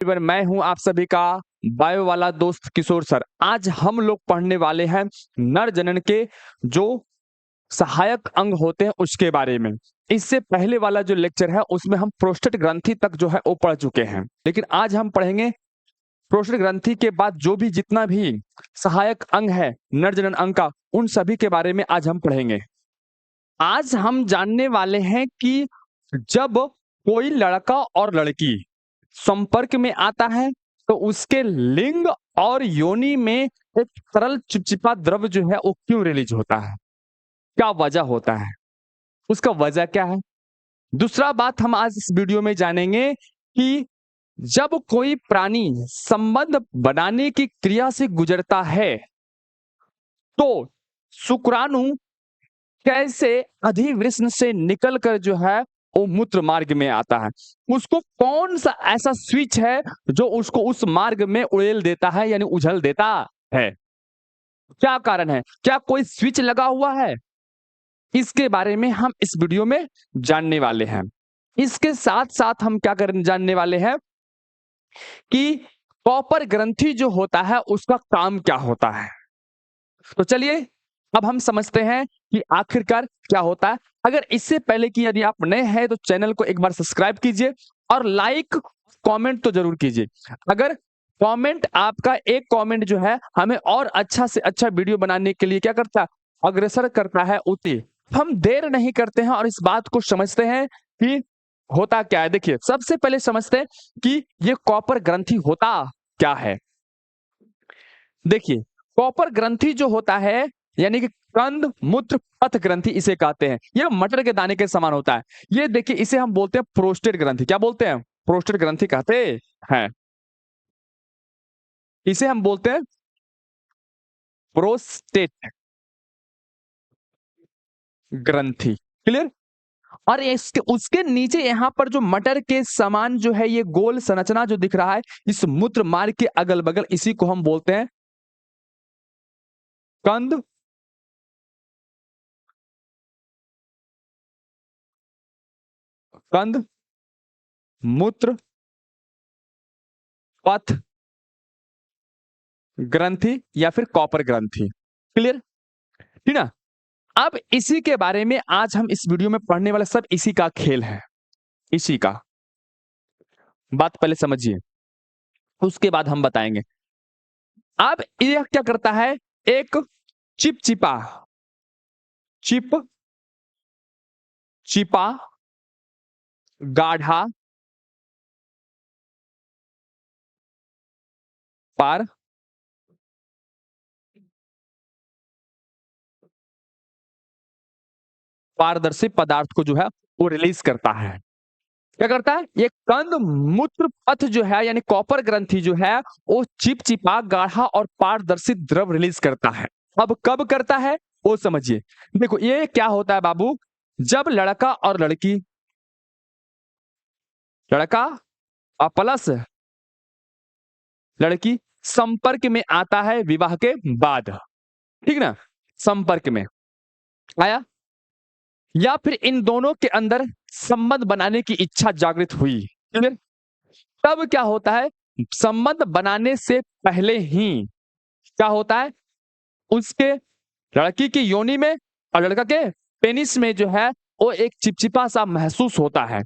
मैं हूं आप सभी का बायो वाला दोस्त किशोर सर। आज हम लोग पढ़ने वाले हैं नर जनन के जो सहायक अंग होते हैं उसके बारे में। इससे पहले वाला जो लेक्चर है उसमें हम प्रोस्टेट ग्रंथि तक जो है वो पढ़ चुके हैं, लेकिन आज हम पढ़ेंगे प्रोस्टेट ग्रंथि के बाद जो भी जितना भी सहायक अंग है नर जनन अंग का, उन सभी के बारे में आज हम पढ़ेंगे। आज हम जानने वाले हैं कि जब कोई लड़का और लड़की संपर्क में आता है तो उसके लिंग और योनि में एक तरल चिपचिपा द्रव जो है वो क्यों रिलीज होता है, क्या वजह होता है, उसका वजह क्या है। दूसरा बात हम आज इस वीडियो में जानेंगे कि जब कोई प्राणी संबंध बनाने की क्रिया से गुजरता है तो शुक्राणु कैसे अधिवृष्ण से निकलकर जो है वो मूत्र मार्ग में आता है। उसको कौन सा ऐसा स्विच है जो उसको उस मार्ग में उड़ेल देता है, यानी उछल देता है। क्या कारण है, क्या कोई स्विच लगा हुआ है, इसके बारे में हम इस वीडियो में जानने वाले हैं। इसके साथ साथ हम क्या जानने वाले हैं कि कॉपर ग्रंथि जो होता है उसका काम क्या होता है। तो चलिए अब हम समझते हैं कि आखिरकार क्या होता है। अगर इससे पहले कि यदि आप नए हैं तो चैनल को एक बार सब्सक्राइब कीजिए और लाइक कमेंट तो जरूर कीजिए। अगर कमेंट, आपका एक कमेंट जो है हमें और अच्छा से अच्छा वीडियो बनाने के लिए क्या करता है, अग्रसर करता है उति। हम देर नहीं करते हैं और इस बात को समझते हैं कि होता क्या है। देखिए सबसे पहले समझते हैं कि ये कॉपर ग्रंथि होता क्या है। देखिए कॉपर ग्रंथि जो होता है यानी कि कंद मूत्र पथ ग्रंथि इसे कहते हैं। यह मटर के दाने के समान होता है। ये देखिए इसे हम बोलते हैं प्रोस्टेट ग्रंथि। क्या बोलते हैं? प्रोस्टेट ग्रंथि कहते हैं। इसे हम बोलते हैं प्रोस्टेट ग्रंथि। क्लियर? और इसके उसके नीचे यहां पर जो मटर के समान जो है ये गोल संरचना जो दिख रहा है, इस मूत्र मार्ग के अगल बगल, इसी को हम बोलते हैं कंद कंद मूत्र पथ ग्रंथि या फिर कॉपर ग्रंथि। क्लियर? ठीक ना? अब इसी के बारे में आज हम इस वीडियो में पढ़ने वाले, सब इसी का खेल है, इसी का। बात पहले समझिए, उसके बाद हम बताएंगे। अब यह क्या करता है, एक चिपचिपा चिप चिपा गाढ़ा पार पारदर्शी पदार्थ को जो है वो रिलीज करता है। क्या करता है, ये कंद मूत्र पथ जो है यानी कॉपर ग्रंथि जो है वो चिपचिपा गाढ़ा और पारदर्शी द्रव रिलीज करता है। अब कब करता है वो समझिए। देखो ये क्या होता है बाबू, जब लड़का और लड़की, लड़का और प्लस लड़की संपर्क में आता है विवाह के बाद, ठीक ना, संपर्क में आया, या फिर इन दोनों के अंदर संबंध बनाने की इच्छा जागृत हुई, क्लियर? तब क्या होता है, संबंध बनाने से पहले ही क्या होता है, उसके लड़की की योनि में और लड़का के पेनिस में जो है वो एक चिपचिपा सा महसूस होता है।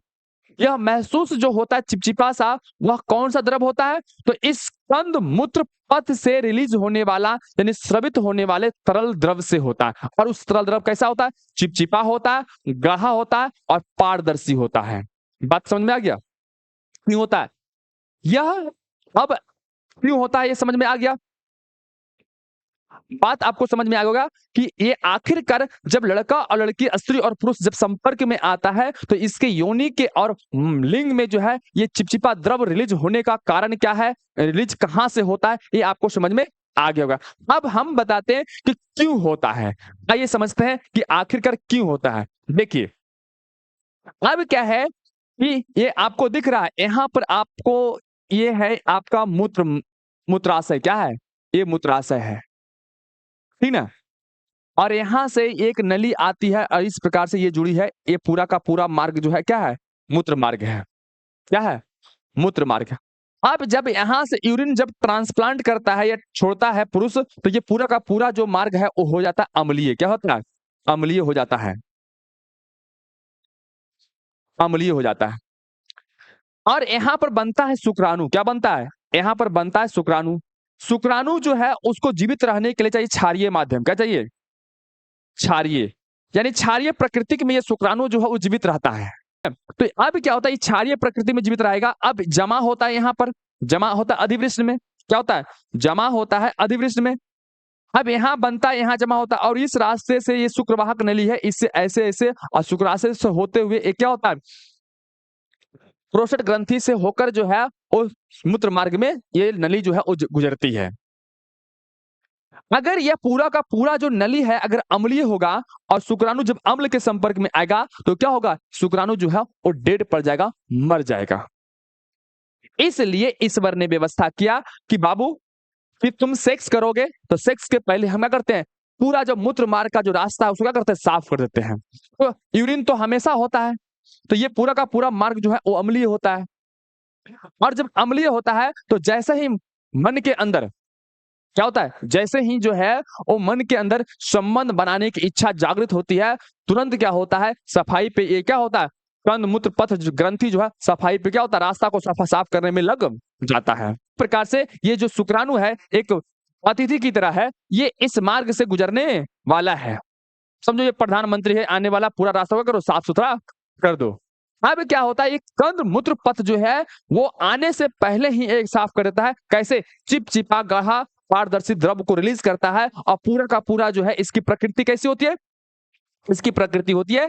यह महसूस जो होता है चिपचिपा सा, वह कौन सा द्रव होता है, तो इस कंद मूत्र पथ से रिलीज होने वाला यानी स्रवित होने वाले तरल द्रव से होता है। और उस तरल द्रव कैसा होता है, चिपचिपा होता है, गाढ़ा होता है और पारदर्शी होता है। बात समझ में आ गया? क्यों होता है यह, अब क्यों होता है ये समझ में आ गया। बात आपको समझ में आ होगा कि ये आखिरकार जब लड़का और लड़की, स्त्री और पुरुष जब संपर्क में आता है तो इसके योनि के और लिंग में जो है ये चिपचिपा द्रव रिलीज होने का कारण क्या है, रिलीज कहां से होता है, ये आपको समझ में आ गया होगा। अब हम बताते हैं कि क्यों होता है। आइए समझते हैं कि आखिरकार क्यों होता है। देखिए अब क्या है कि ये आपको दिख रहा है यहां पर, आपको ये है आपका मूत्राशय। क्या है ये? मूत्राशय है, ठीक ना। और यहां से एक नली आती है और इस प्रकार से ये जुड़ी है। ये पूरा का पूरा मार्ग जो है क्या है, मूत्र मार्ग है। क्या है? मूत्र मार्ग है। अब जब यहाँ से यूरिन जब ट्रांसप्लांट करता है या छोड़ता है पुरुष, तो ये पूरा का पूरा जो मार्ग है वो हो जाता है अम्लीय। क्या होता है? अम्लीय हो जाता है, अम्लीय हो जाता है। और यहाँ पर बनता है शुक्राणु। क्या बनता है? यहाँ पर बनता है शुक्राणु। शुक्राणु जो है उसको जीवित रहने के लिए चाहिए क्षारीय माध्यम। क्या चाहिए? क्षारीय, यानी क्षारीय प्रकृति में ये शुक्राणु जो है वो जीवित रहता है। तो अब क्या होता है, क्षारीय प्रकृति में जीवित रहेगा। अब जमा होता है, यहाँ पर जमा होता है अधिवृष्ण में। क्या होता है? जमा होता है अधिवृष्ण में। अब यहाँ बनता है, यहाँ जमा होता है, और इस रास्ते से ये शुक्रवाहक नली है, इससे ऐसे ऐसे और शुक्राशय से होते हुए एक क्या होता है, प्रोस्टेट ग्रंथि से होकर जो है वो मूत्र मार्ग में ये नली जो है वो गुजरती है। अगर यह पूरा का पूरा जो नली है अगर अम्लीय होगा और शुक्राणु जब अम्ल के संपर्क में आएगा तो क्या होगा, शुक्राणु जो है वो डेड पड़ जाएगा, मर जाएगा। इसलिए ईश्वर ने व्यवस्था किया कि बाबू कि तुम सेक्स करोगे तो सेक्स के पहले हम क्या करते हैं, पूरा जो मूत्र मार्ग का जो रास्ता है उसको क्या करते हैं, साफ कर देते हैं। तो यूरिन तो हमेशा होता है, तो ये पूरा का पूरा मार्ग जो है वो अम्लीय होता है। और जब अम्लीय होता है तो जैसे ही मन के अंदर क्या होता है, जैसे ही जो है वो मन के अंदर संबंध बनाने की इच्छा जागृत होती है, तुरंत क्या होता है, सफाई पे ये क्या होता है, कंद मूत्र पथ ग्रंथि जो है सफाई पे क्या होता है, रास्ता को साफ करने में लग जाता है। प्रकार से ये जो शुक्राणु है एक अतिथि की तरह है, ये इस मार्ग से गुजरने वाला है। समझो ये प्रधानमंत्री है, आने वाला पूरा रास्ता करो साफ सुथरा कर दो। अब क्या होता है, एक कंद मूत्र पथ जो है वो आने से पहले ही एक साफ कर देता है। कैसे? चिपचिपा गाढ़ा पारदर्शी द्रव को रिलीज करता है और पूरा का पूरा जो है इसकी प्रकृति कैसी होती है, इसकी प्रकृति होती है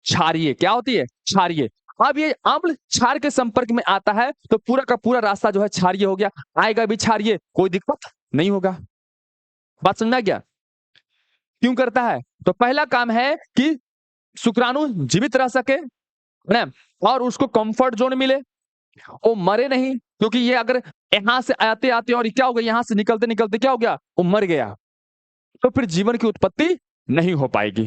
क्षारीय। क्या होती है? क्षारीय। अब ये अम्ल क्षार के संपर्क में आता है तो पूरा का पूरा रास्ता जो है क्षारीय हो गया, आएगा भी क्षारीय, कोई दिक्कत नहीं होगा। बात समझ में आ गया? क्यों करता है? तो पहला काम है कि शुक्राणु जीवित रह सके ना, और उसको कंफर्ट जोन मिले, वो मरे नहीं। क्योंकि ये अगर यहां से आते आते और क्या हो गया, यहां से निकलते निकलते क्या हो गया, वो मर गया, तो फिर जीवन की उत्पत्ति नहीं हो पाएगी।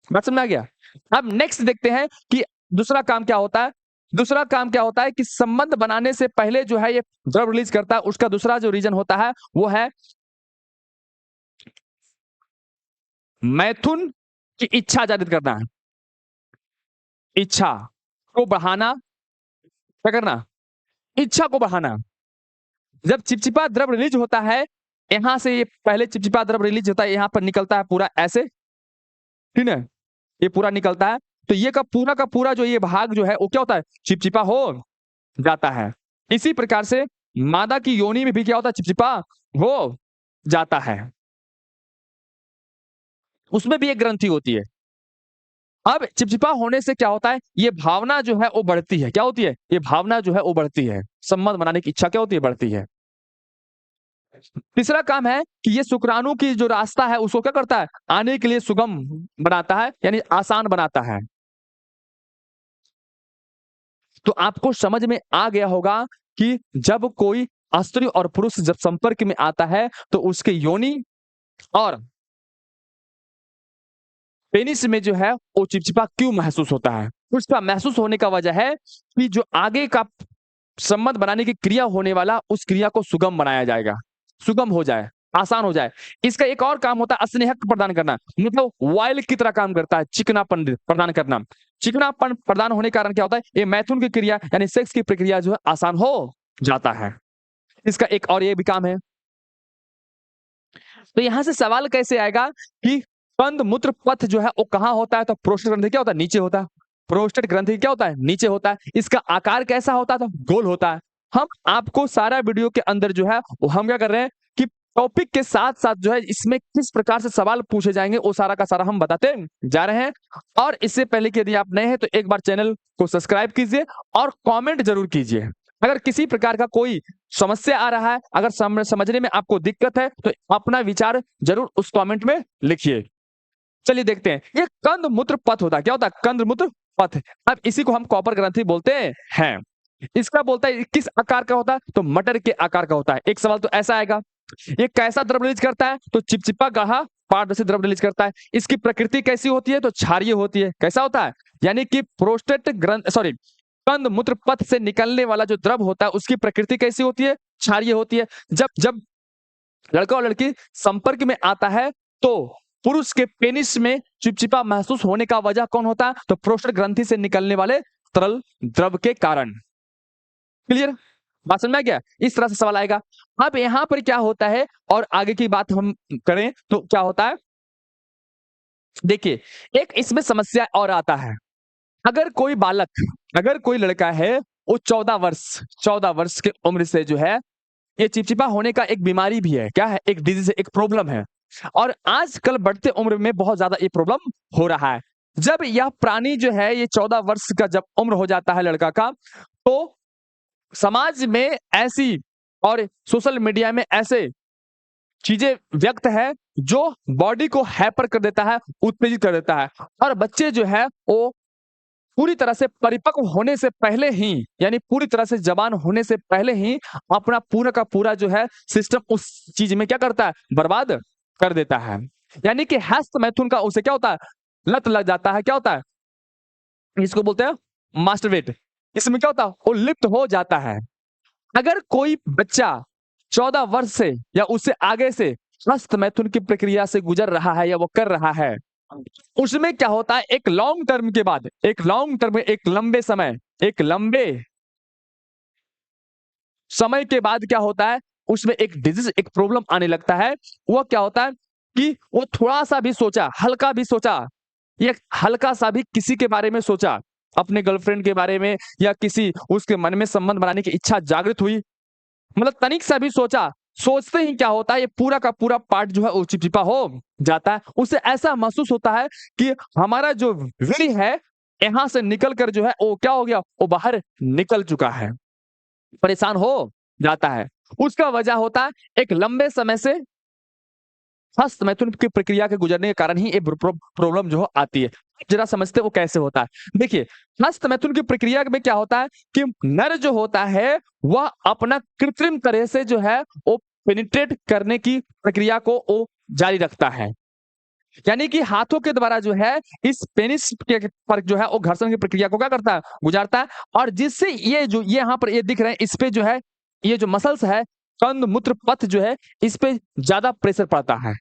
बात समझ में आ गया? अब नेक्स्ट देखते हैं कि दूसरा काम क्या होता है। दूसरा काम क्या होता है कि संबंध बनाने से पहले जो है ये द्रव रिलीज करता है, उसका दूसरा जो रीजन होता है वो है मैथुन की इच्छा जागृत करना है। इच्छा को बढ़ाना, क्या करना, इच्छा को बढ़ाना। जब चिपचिपा द्रव रिलीज होता है, यहां से ये पहले चिपचिपा द्रव रिलीज होता है, यहां पर निकलता है पूरा ऐसे, ठीक है, ये पूरा निकलता है, तो ये का पूरा जो ये भाग जो है वो क्या होता है, चिपचिपा हो जाता है। इसी प्रकार से मादा की योनि में भी क्या होता है, चिपचिपा हो जाता है, उसमें भी एक ग्रंथि होती है। अब चिपचिपा होने से क्या होता है, ये भावना जो है वो बढ़ती है। क्या होती है? ये भावना जो है वो बढ़ती है, संबंध बनाने की इच्छा क्या होती है, बढ़ती है। तीसरा काम है कि ये शुक्राणु की जो रास्ता है उसको क्या करता है, आने के लिए सुगम बनाता है, यानी आसान बनाता है। तो आपको समझ में आ गया होगा कि जब कोई स्त्री और पुरुष जब संपर्क में आता है तो उसके योनि और पेनिस में जो है वो चिपचिपा क्यों महसूस होता है। उसका महसूस होने का वजह है कि जो आगे का संबंध बनाने की क्रिया होने वाला, उस क्रिया को सुगम बनाया जाएगा, सुगम हो जाए, आसान हो जाए। इसका एक और काम होता है स्नेहक प्रदान करना, मतलब वायल की तरह काम करता है, चिकनापन प्रदान करना। चिकनापन प्रदान होने के कारण क्या होता है, ये मैथुन की क्रिया यानी सेक्स की प्रक्रिया जो है आसान हो जाता है। इसका एक और ये भी काम है। तो यहां से सवाल कैसे आएगा कि कंद मूत्र पथ जो है वो कहां होता है, तो प्रोस्टेट ग्रंथि क्या होता है, नीचे होता है। प्रोस्टेट ग्रंथि क्या होता है, नीचे होता है। इसका आकार कैसा होता है, तो गोल होता है। हम आपको सारा वीडियो के अंदर जो है वो हम क्या कर रहे हैं कि टॉपिक के साथ साथ जो है इसमें किस प्रकार से सवाल पूछे जाएंगे वो सारा का सारा हम बताते जा रहे हैं। और इससे पहले कि यदि आप नए हैं तो एक बार चैनल को सब्सक्राइब कीजिए और कमेंट जरूर कीजिए। अगर किसी प्रकार का कोई समस्या आ रहा है, अगर समझने में आपको दिक्कत है तो अपना विचार जरूर उस कमेंट में लिखिए। चलिए देखते हैं, ये कंद मूत्र पथ होता है। क्या होता है, कंद मूत्र पथ। अब इसी को हम कॉपर ग्रंथि बोलते हैं। इसका बोलता है किस आकार का होता है, तो मटर के आकार का होता है। एक सवाल तो ऐसा आएगा, ये कैसा द्रव रिलीज करता है, तो चिपचिपा गाढ़ा पारदर्शी द्रव रिलीज करता है। इसकी प्रकृति कैसी होती है, तो क्षारीय होती है। कैसा होता है, यानी कि प्रोस्टेट ग्रंथ कंद मूत्र पथ से निकलने वाला जो द्रव होता है उसकी प्रकृति कैसी होती है? क्षारीय होती है। जब जब लड़का और लड़की संपर्क में आता है तो पुरुष के पेनिस में चिपचिपा महसूस होने का वजह कौन होता है? तो प्रोस्टेट ग्रंथि से निकलने वाले तरल द्रव के कारण। क्लियर? बात समझ में आ गया? इस तरह से सवाल आएगा। अब यहां पर क्या होता है और आगे की बात हम करें तो क्या होता है, देखिए एक इसमें समस्या और आता है। अगर कोई बालक, अगर कोई लड़का है, वो 14 वर्ष की उम्र से जो है ये चिपचिपा होने का एक बीमारी भी है। क्या है? एक डिजीज है, एक प्रॉब्लम है। और आजकल बढ़ते उम्र में बहुत ज्यादा ये प्रॉब्लम हो रहा है। जब यह प्राणी जो है ये 14 वर्ष का जब उम्र हो जाता है लड़का का, तो समाज में ऐसी और सोशल मीडिया में ऐसे चीजें व्यक्त है जो बॉडी को हैपर कर देता है, उत्तेजित कर देता है। और बच्चे जो है वो पूरी तरह से परिपक्व होने से पहले ही, यानी पूरी तरह से जवान होने से पहले ही अपना पूरा का पूरा जो है सिस्टम उस चीज में क्या करता है? बर्बाद कर देता है। यानी कि हस्त मैथुन का उसे क्या होता है? लत लग जाता है। क्या होता है? इसको बोलते हैं मास्टरबेट। इसमें क्या होता है? वो लिप्त हो जाता है। अगर कोई बच्चा 14 वर्ष से या उससे आगे से हस्त मैथुन की प्रक्रिया से गुजर रहा है या वो कर रहा है, उसमें क्या होता है? एक लॉन्ग टर्म के बाद, एक लॉन्ग टर्म, एक लंबे समय, एक लंबे समय के बाद क्या होता है? उसमें एक डिजीज, एक प्रॉब्लम आने लगता है। वो क्या होता है कि वो थोड़ा सा भी सोचा, हल्का भी सोचा, या हल्का सा भी किसी के बारे में सोचा, अपने गर्लफ्रेंड के बारे में या किसी उसके मन में संबंध बनाने की इच्छा जागृत हुई, मतलब तनिक सा भी सोचा, सोचते ही क्या होता है? ये पूरा का पूरा पार्ट जो है वो चिपचिपा हो जाता है। उसे ऐसा महसूस होता है कि हमारा जो विधि है यहां से निकल कर जो है वो क्या हो गया? वो बाहर निकल चुका है। परेशान हो जाता है। उसका वजह होता है एक लंबे समय से हस्त मैथुन की प्रक्रिया के गुजरने के कारण ही ये प्रॉब्लम जो आती है। जरा समझते हैं वो कैसे होता है। देखिए हस्त मैथुन की प्रक्रिया में क्या होता है कि नर जो होता है वह अपना कृत्रिम तरह से जो है वो पेनिट्रेट करने की प्रक्रिया को वो जारी रखता है। यानी कि हाथों के द्वारा जो है इस पेनिस के पर जो है वो घर्षण की प्रक्रिया को क्या करता है? गुजारता है। और जिससे ये जो ये यहाँ पर ये दिख रहे हैं, इस पे जो है ये जो मसल्स है, कंद मूत्र पथ जो है, इस पे ज्यादा प्रेशर पड़ता है।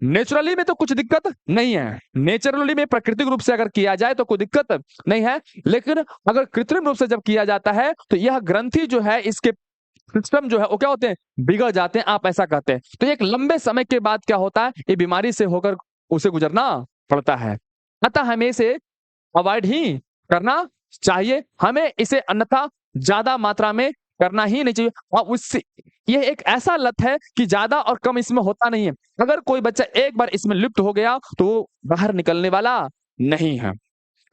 नेचुरली में तो कुछ दिक्कत नहीं है, नेचुरली में प्राकृतिक रूप से अगर किया जाए तो कोई दिक्कत नहीं है। लेकिन अगर कृत्रिम रूप से जब किया जाता है तो यह ग्रंथि जो है, इसके सिस्टम जो है वो क्या होते हैं? बिगड़ जाते हैं, आप ऐसा कहते हैं। तो एक लंबे समय के बाद क्या होता है? ये बीमारी से होकर उसे गुजरना पड़ता है। अतः हमें इसे अवॉइड ही करना चाहिए। हमें इसे अन्यथा ज्यादा मात्रा में करना ही नहीं चाहिए। और उससे ये एक ऐसा लत है कि ज्यादा और कम इसमें होता नहीं है। अगर कोई बच्चा एक बार इसमें लिप्त हो गया तो वो बाहर निकलने वाला नहीं है।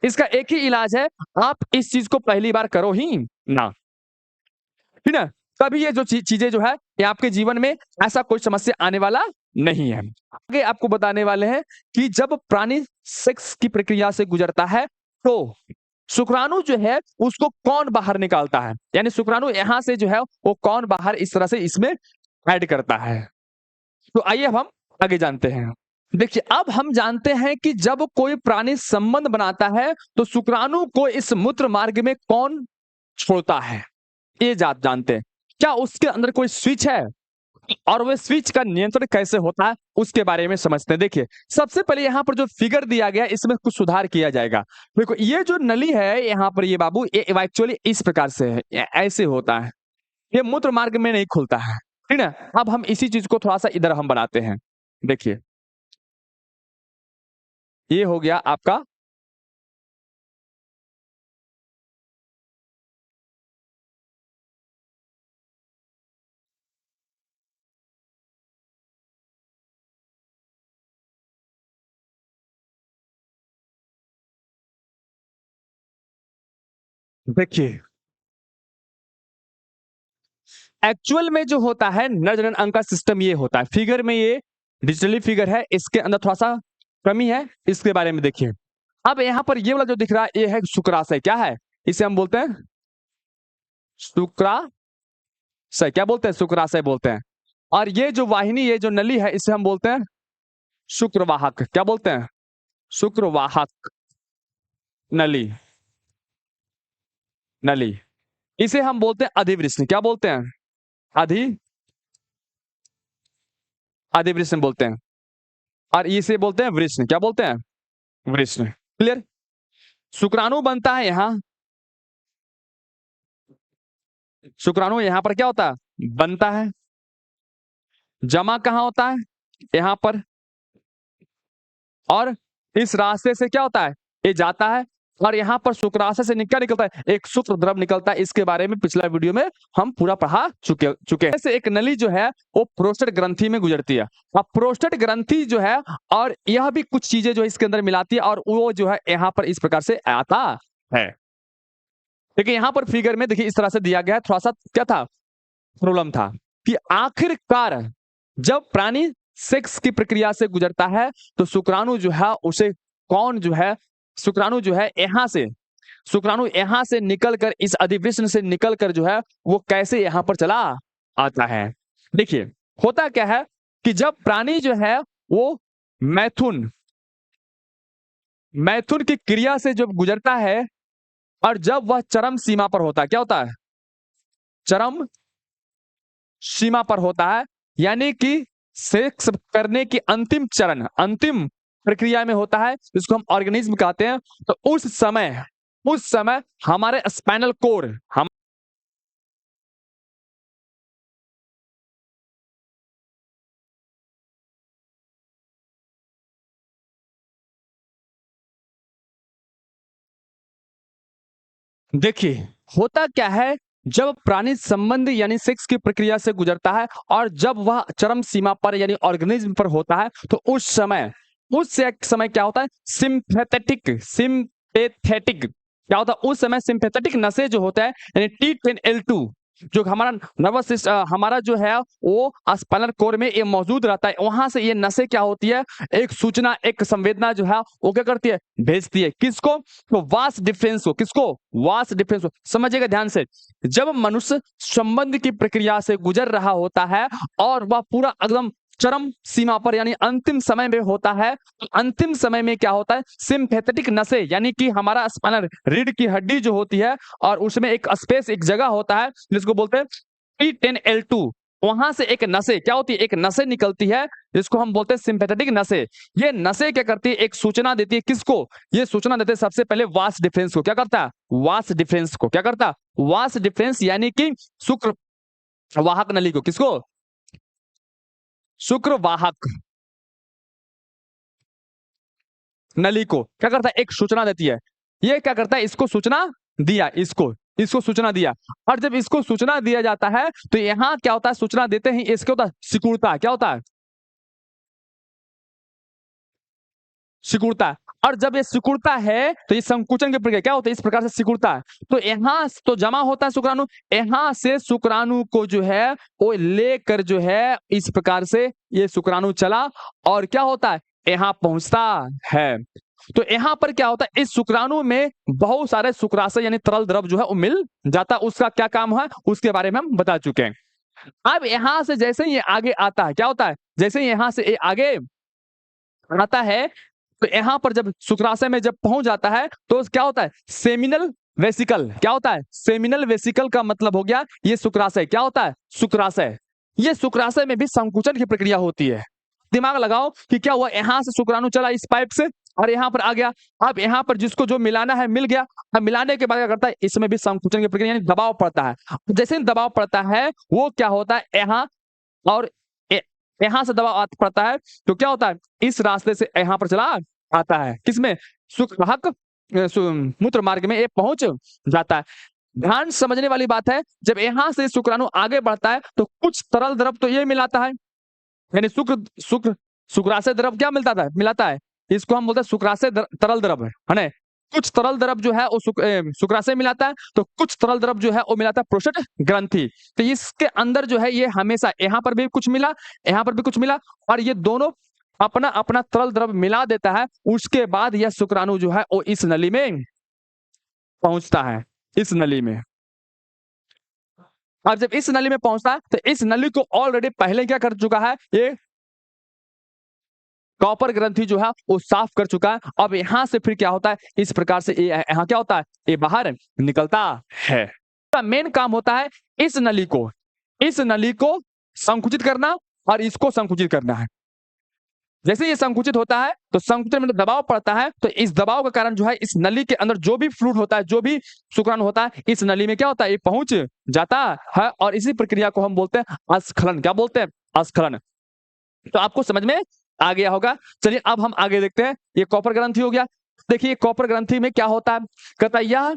इसका एक ही इलाज है, आप इस चीज को पहली बार करो ही ना, ठीक है? तभी ये जो चीजें जो है ये आपके जीवन में ऐसा कोई समस्या आने वाला नहीं है। आगे आपको बताने वाले हैं कि जब प्राणी सेक्स की प्रक्रिया से गुजरता है तो शुक्राणु जो है उसको कौन बाहर निकालता है, यानी शुक्राणु यहां से जो है वो कौन बाहर इस तरह से इसमें ऐड करता है। तो आइए अब हम आगे जानते हैं। देखिए अब हम जानते हैं कि जब कोई प्राणी संबंध बनाता है तो शुक्राणु को इस मूत्र मार्ग में कौन छोड़ता है, ये जानते हैं। क्या उसके अंदर कोई स्विच है और वह स्विच का नियंत्रण कैसे होता है उसके बारे में समझते हैं। देखिए सबसे पहले यहाँ पर जो फिगर दिया गया इसमें कुछ सुधार किया जाएगा। देखो ये जो नली है यहाँ पर, ये बाबू ये एक्चुअली इस प्रकार से है, ऐसे होता है, ये मूत्र मार्ग में नहीं खुलता है, ठीक है? अब हम इसी चीज को थोड़ा सा इधर हम बनाते हैं। देखिए ये हो गया आपका, देखिए एक्चुअल में जो होता है नर जनन अंग का सिस्टम ये होता है। फिगर में ये डिजिटली फिगर है, इसके अंदर थोड़ा सा कमी है, इसके बारे में देखिए। अब यहाँ पर ये वाला जो दिख रहा है ये है शुक्राशय। क्या है? इसे हम बोलते हैं शुक्राशय। क्या बोलते हैं? शुक्राशय बोलते हैं। और ये जो वाहिनी, ये जो नली है, इसे हम बोलते हैं शुक्रवाहक। क्या बोलते हैं? शुक्रवाहक नली, नली। इसे हम बोलते हैं अधिवृष्ण। क्या बोलते हैं? अधिवृष्ण बोलते हैं। और इसे बोलते हैं वृष्ण। क्या बोलते हैं? वृष्ण। क्लियर? शुक्राणु बनता है यहां, शुक्राणु यहां पर क्या होता है? बनता है। जमा कहां होता है? यहां पर। और इस रास्ते से क्या होता है? ये जाता है और यहाँ पर शुक्राशय से क्या निकलता है? एक शुक्र द्रव निकलता है। इसके बारे में पिछला वीडियो में हम पूरा पढ़ा चुके हैं। ऐसे एक नली जो है वो प्रोस्टेट ग्रंथि में गुजरती है। अब प्रोस्टेट ग्रंथि जो है और यह भी कुछ चीजें जो इसके अंदर मिलाती है और वो जो है यहाँ पर इस प्रकार से आता है। देखिए यहाँ पर फिगर में देखिए इस तरह से दिया गया है। थोड़ा सा क्या था? प्रॉब्लम था कि आखिरकार जब प्राणी सेक्स की प्रक्रिया से गुजरता है तो शुक्राणु जो है उसे कौन जो है, शुक्राणु जो है यहां से, शुक्राणु यहां से निकलकर इस अधिवृष्ण से निकलकर जो है वो कैसे यहां पर चला आता है। देखिए होता क्या है कि जब प्राणी जो है वो मैथुन मैथुन की क्रिया से जब गुजरता है और जब वह चरम सीमा पर होता है, क्या होता है? चरम सीमा पर होता है, यानी कि सेक्स करने की अंतिम चरण, अंतिम प्रक्रिया में होता है, जिसको हम ऑर्गेनिज्म कहते हैं। तो उस समय हमारे स्पाइनल कोड, हम देखिए होता क्या है, जब प्राणी संबंध यानी सेक्स की प्रक्रिया से गुजरता है और जब वह चरम सीमा पर यानी ऑर्गेनिज्म पर होता है तो उस समय क्या होता है? सिंपैथेटिक क्या होता है? उस समय सिंपैथेटिक नसें जो होता है यानी T10L2 जो हमारा नर्वस सिस्टम, हमारा जो है वो स्पाइनल कोड में ये मौजूद रहता है। वहां से ये नसें क्या होती है? एक सूचना, एक संवेदना जो है वो क्या करती है? भेजती है। किसको? तो वास डिफरेंस को। किसको? वास डिफरेंस को। समझिएगा ध्यान से, जब मनुष्य संबंध की प्रक्रिया से गुजर रहा होता है और वह पूरा एकदम चरम सीमा पर यानी अंतिम समय में होता है, तो अंतिम समय में क्या होता है? सिंपैथेटिक नसें यानी कि हमारा स्पाइनल रीढ़ की हड्डी जो होती है और उसमें एक स्पेस, एक जगह होता है जिसको बोलते हैं T10L2। वहां से एक नसें क्या होती है? एक नसें निकलती है जिसको हम बोलते हैं सिंपैथेटिक नसें। ये नसें क्या करती है? एक सूचना देती है। किसको? ये सूचना देते हैं सबसे पहले वास डिफरेंस को। क्या करता है? वास डिफरेंस को। क्या करता है? वास डिफरेंस यानी कि शुक्र वाहक नली को। किसको? शुक्र वाहक नली को क्या करता है? एक सूचना देती है। ये क्या करता है? इसको सूचना दिया, इसको सूचना दिया। और जब इसको सूचना दिया जाता है तो यहां क्या होता है? सूचना देते ही इसके होता है सिकुड़ता। क्या होता है? सिकुड़ता है। और जब ये सिकुड़ता है तो ये संकुचन की प्रक्रिया क्या होता है? इस प्रकार से सिकुड़ता है। तो यहां तो जमा होता है शुक्राणु, यहां से शुक्राणु को जो है वो लेकर जो है इस प्रकार से ये शुक्राणु चला और क्या होता है? यहां पहुंचता है। तो यहां पर क्या होता है? इस शुक्राणु में बहुत सारे शुक्राशय यानी तरल द्रव जो है वो मिल जाता है। उसका क्या काम है उसके बारे में हम बता चुके हैं। अब यहां से जैसे ही ये आगे आता है, क्या होता है? जैसे ही यहां से ये आगे आता है तो यहां पर जब शुक्राशय में जब पहुंच जाता है तो क्या होता है? Seminal vesicle. क्या होता है? सेमिनल वेसिकल का मतलब हो गया ये शुक्राशय। क्या होता है? शुक्राशय। ये शुक्राशय में भी संकुचन की प्रक्रिया होती है। दिमाग लगाओ कि क्या हुआ, यहां से शुक्राणु चला इस पाइप से और यहां पर आ गया। अब यहां पर जिसको जो मिलाना है मिल गया। अब मिलाने के बाद क्या करता है? इसमें भी संकुचन की प्रक्रिया यानी दबाव पड़ता है। जैसे ही दबाव पड़ता है वो क्या होता है? यहाँ और यहां से दबाव पड़ता है तो क्या होता है? इस रास्ते से यहां पर चला आता है। किसमें? शुक्रवाहक मूत्र मार्ग में ये पहुंच जाता है। ध्यान समझने वाली बात है, जब यहां से शुक्राणु आगे बढ़ता है तो कुछ तरल द्रव तो ये मिलाता है, यानी शुक्र शुक्र शुक्राशय द्रव क्या मिलाता है? इसको हम बोलते हैं शुक्राशय तरल द्रव है ना। कुछ तरल द्रव जो है वो शुक्राशय मिलाता है, तो कुछ तरल द्रव जो है वो मिलाता है प्रोस्टेट ग्रंथि। तो इसके अंदर जो है ये हमेशा यहाँ पर भी कुछ मिला, यहाँ पर भी कुछ मिला और ये दोनों अपना अपना तरल द्रव मिला देता है। उसके बाद यह शुक्राणु जो है वो इस नली में पहुंचता है, इस नली में। और जब इस नली में पहुंचता है तो इस नली को ऑलरेडी पहले क्या कर चुका है? ये कॉपर ग्रंथि जो है वो साफ कर चुका है। अब यहां से फिर क्या होता है, इस प्रकार से यहाँ क्या होता है, ये बाहर निकलता है। मेन काम होता है इस नली को संकुचित करना और इसको संकुचित करना है। जैसे ये संकुचित होता है तो संकुचन में दबाव पड़ता है, तो इस दबाव के कारण जो है इस नली के अंदर जो भी फ्लूइड होता है, जो भी शुक्राणु होता है, इस नली में क्या होता है, ये पहुंच जाता है और इसी प्रक्रिया को हम बोलते हैं अस्खलन। क्या बोलते हैं, अस्खलन। तो आपको समझ में आ गया होगा। चलिए अब हम आगे देखते हैं। ये कॉपर ग्रंथि हो गया। देखिए कॉपर ग्रंथि में क्या होता है, कहता है यह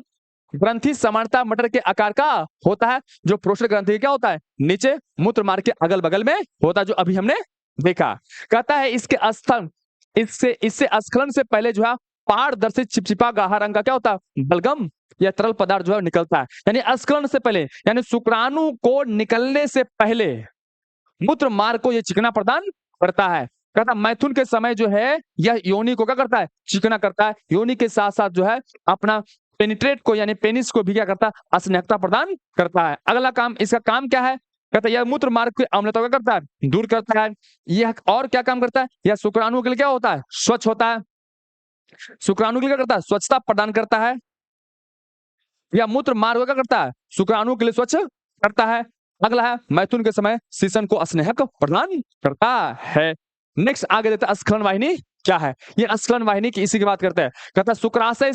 ग्रंथि सामान्यतः मटर के आकार का होता है, जो प्रोस्टेट ग्रंथि क्या होता है, नीचे मूत्र मार्ग के अगल बगल में होता है, जो अभी हमने देखा। कहता है इसके स्थल इससे अस्खलन से पहले जो है पारदर्शी चिपचिपा गाढ़ा रंग का क्या होता है, बलगम या तरल पदार्थ जो है निकलता है। यानी अस्खलन से पहले, यानी शुक्राणु को निकलने से पहले मूत्र मार्ग को यह चिकना प्रदान करता है। कहता मैथुन के समय जो है यह योनि को क्या करता है, चिकना करता है। योनि के साथ साथ जो है अपना पेनिट्रेट को यानी पेनिस को भी क्या करता है, स्नेहता प्रदान करता है। अगला काम, इसका काम क्या है, कहता है यह मूत्र मार्ग की अम्लता को करता है, दूर करता है। यह और क्या काम करता है, यह शुक्राणु के लिए क्या होता है, स्वच्छ होता है। शुक्राणु के लिए क्या करता है, स्वच्छता प्रदान करता है। यह मूत्र मार्ग क्या करता है, शुक्राणु के लिए स्वच्छ करता है। अगला है मैथुन के समय शिशन को स्नेहक प्रदान करता है। नेक्स्ट आगे देता है अस्खलन वाहिनी क्या है। ये अस्खलन वाहिनी की इसी की बात करते हैं। कहता है शुक्राशय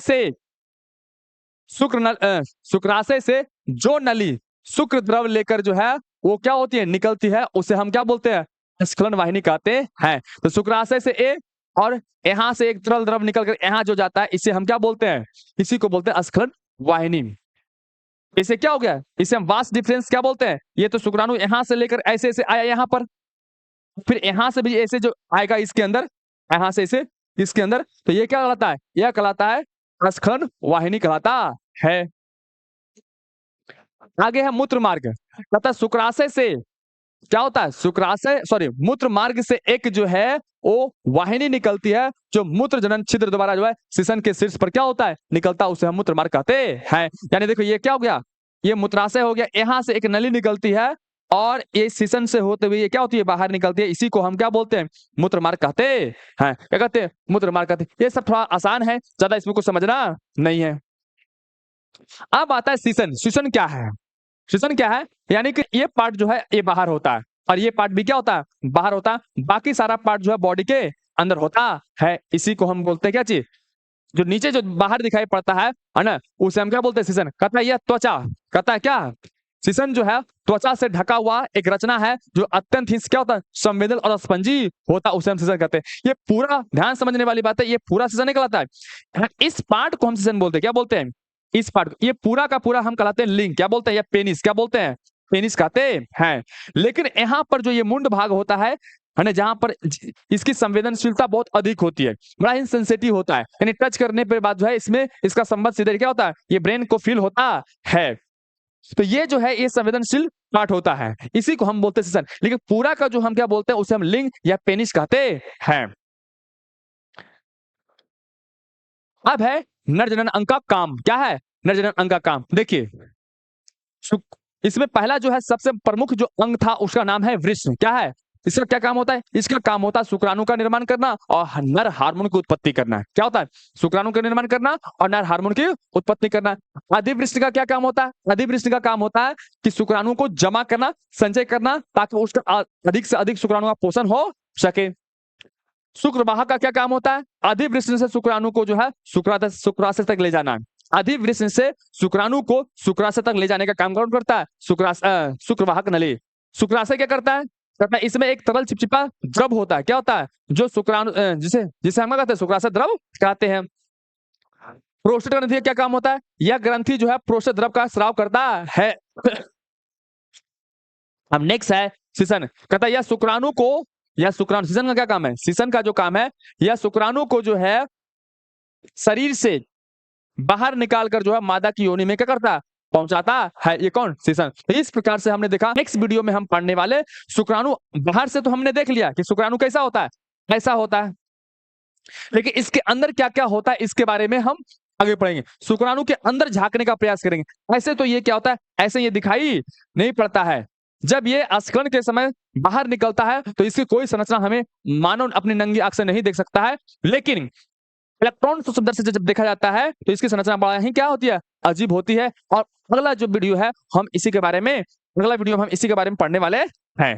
से जो नली शुक्र द्रव लेकर जो है वो क्या होती है, निकलती है, उसे हम क्या बोलते हैं, अस्खलन वाहिनी कहते हैं। तो शुक्राशय से ए और यहां से एक तरल द्रव निकलकर यहां जो जाता है, इसे हम क्या बोलते हैं, इसी को बोलते हैं अस्खलन वाहिनी। इसे क्या हो गया, इसे हम वास्ट डिफरेंस क्या बोलते हैं। ये तो शुक्राणु यहां से लेकर ऐसे ऐसे आया यहां पर, फिर यहां से भी ऐसे जो आएगा इसके अंदर, यहां से इसे इसके अंदर, तो ये क्या कहलाता है, यह कहलाता है अस्खलन वाहिनी कहलाता है। आगे है मूत्र मार्ग। कहता शुक्राशय से क्या होता है, मूत्र मार्ग से एक जो है वो वाहिनी निकलती है, जो मूत्र जनन छिद्र द्वारा जो है शिशन के शीर्ष पर क्या होता है, निकलता है, उसे हम मूत्र मार्ग कहते हैं। यानी देखो ये क्या हो गया, ये मूत्राशय हो गया, यहां से एक नली निकलती है और ये शिशन से होते हुए ये क्या होती है, बाहर निकलती है, इसी को हम क्या बोलते हैं, मूत्र मार्ग कहते हैं। क्या कहते हैं, मूत्र मार्ग कहते हैं। ये सब थोड़ा आसान है, ज्यादा इसमें कुछ समझना नहीं है। अब आता है शिशन क्या है। शिशन क्या है, यानी कि ये पार्ट जो है ये बाहर होता है और ये पार्ट भी क्या होता है, बाहर होता है। बाकी सारा पार्ट जो है बॉडी के अंदर होता है, इसी को हम बोलते हैं क्या चीज, जो नीचे जो बाहर दिखाई पड़ता है ना, उसे हम क्या बोलते हैं, शिशन। कहता है यह त्वचा, कहता है क्या, शिशन जो है त्वचा से ढका हुआ एक रचना है, जो अत्यंत ही क्या होता है, संवेदनशील और स्पंजी होता है, उसे हम शिशन कहते हैं। ये पूरा ध्यान समझने वाली बात है, ये पूरा शिशन नहीं कहलाता है, इस पार्ट को हम शिशन बोलते हैं। क्या बोलते हैं, इस पार्ट को, ये पूरा का पूरा हम कहलाते हैं लिंग, क्या बोलते हैं, या पेनिस, क्या बोलते हैं, पेनिस कहते हैं। लेकिन यहाँ पर जो ये मुंड भाग होता है ना, जहां पर इसकी संवेदनशीलता बहुत अधिक होती है, बड़ा ही सेंसिटिव होता है, यानी टच करने पर बाद जो है इसमें इसका संबंध सीधे क्या होता है, ये ब्रेन को फील होता है। तो ये जो है ये संवेदनशील पार्ट होता है, इसी को हम बोलते हैं शिशन। लेकिन पूरा का जो हम क्या बोलते हैं, उसे हम लिंग या पेनिस कहते हैं। अब है नरजनन अंग का काम। क्या है, नरजनन अंग का काम। देखिए इसमें पहला जो है सबसे प्रमुख जो अंग था उसका नाम है वृषण। क्या है, इसका क्या काम होता है, इसका काम होता है शुक्राणु का निर्माण करना और नर हार्मोन की उत्पत्ति करना। क्या होता है, शुक्राणु का निर्माण करना और नर हार्मोन की उत्पत्ति करना। अधिवृष्ण का क्या काम होता है, अधिवृष्ण का काम होता है कि शुक्राणु को जमा करना, संचय करना, ताकि उसका अधिक से अधिक शुक्राणु का पोषण हो सके। शुक्रवाहक का क्या काम होता है, अधिवृष्ण से शुक्राणु को जो है शुक्राशय तक ले जाना। अधिवृष्ण से शुक्राणु को शुक्राशय तक ले जाने का काम कौन करता है, शुक्रवाहक नली। शुक्राशय क्या करता है, इसमें एक तरल चिपचिपा द्रव होता है। क्या होता है, जो शुक्राणु जिसे हम कहते हैं शुक्राशय द्रव कहते हैं। प्रोस्टेट ग्रंथि का क्या काम होता है, यह ग्रंथि जो है प्रोस्टेट द्रव का स्राव करता है। अब नेक्स्ट है शिशन। कहता है यह शुक्राणु को, यह शुक्राणु, शिशन का क्या काम है, शिशन का जो काम है, यह शुक्राणु को जो है शरीर से बाहर निकालकर जो है मादा की योनि में क्या करता है, पहुंचाता है। ये कौन, शिशन। तो इस प्रकार से हमने देखा। नेक्स्ट वीडियो में हम पढ़ने वाले शुक्राणु बाहर से तो हमने देख लिया कि शुक्राणु कैसा होता है, ऐसा होता है, लेकिन इसके अंदर क्या क्या होता है इसके बारे में हम आगे पढ़ेंगे। शुक्राणु के अंदर झांकने का प्रयास करेंगे। ऐसे तो ये क्या होता है, ऐसे ये दिखाई नहीं पड़ता है, जब ये स्खलन के समय बाहर निकलता है तो इसकी कोई संरचना हमें मानव अपनी नंगी आंख से नहीं देख सकता है, लेकिन इलेक्ट्रॉन सूक्ष्मदर्शी से जब देखा जाता है तो इसकी संरचना बड़ा ही क्या होती है, अजीब होती है। और अगला जो वीडियो है हम इसी के बारे में, अगला वीडियो में हम इसी के बारे में पढ़ने वाले हैं।